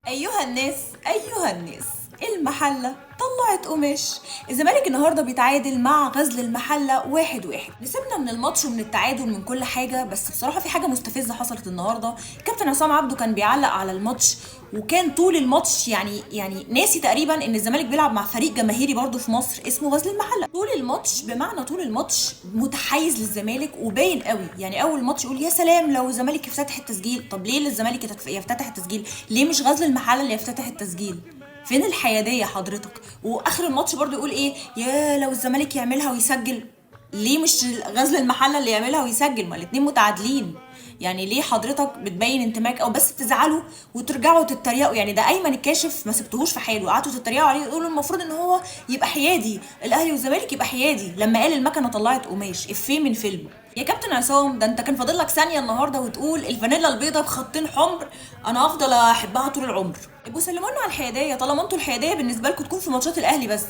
أيها الناس، المحلة طلعت قماش. الزمالك النهارده بيتعادل مع غزل المحلة 1-1. نسيبنا من الماتش ومن التعادل من كل حاجة، بس بصراحة في حاجة مستفزة حصلت النهارده. كابتن عصام عبده كان بيعلق على الماتش، وكان طول الماتش يعني ناسي تقريبا ان الزمالك بيلعب مع فريق جماهيري برضه في مصر اسمه غزل المحله. طول الماتش، بمعنى طول الماتش متحيز للزمالك وباين قوي. يعني اول ماتش يقول يا سلام لو الزمالك يفتتح التسجيل. طب ليه الزمالك يفتتح التسجيل؟ ليه مش غزل المحله اللي يفتتح التسجيل؟ فين الحياديه حضرتك؟ واخر الماتش برضه يقول ايه، يا لو الزمالك يعملها ويسجل. ليه مش غزل المحله اللي يعملها ويسجل؟ ما الاتنين متعادلين. يعني ليه حضرتك بتبين انتماك او بس تزعلوا وترجعوا تتريقوا؟ يعني ده ايمن الكاشف ما سبتهوش في حاله، قعدتوا تتريقوا عليه تقولوا المفروض ان هو يبقى حيادي، الاهلي والزمالك يبقى حيادي، لما قال المكنه طلعت قماش افيه من فيلم. يا كابتن عصام، ده انت كان فاضل لك ثانيه النهارده وتقول الفانيلا البيضاء بخطين حمر انا افضل احبها طول العمر. ابقوا سلموا لنا على الحياديه، طالما انتوا الحياديه بالنسبه لكم تكون في ماتشات الاهلي بس.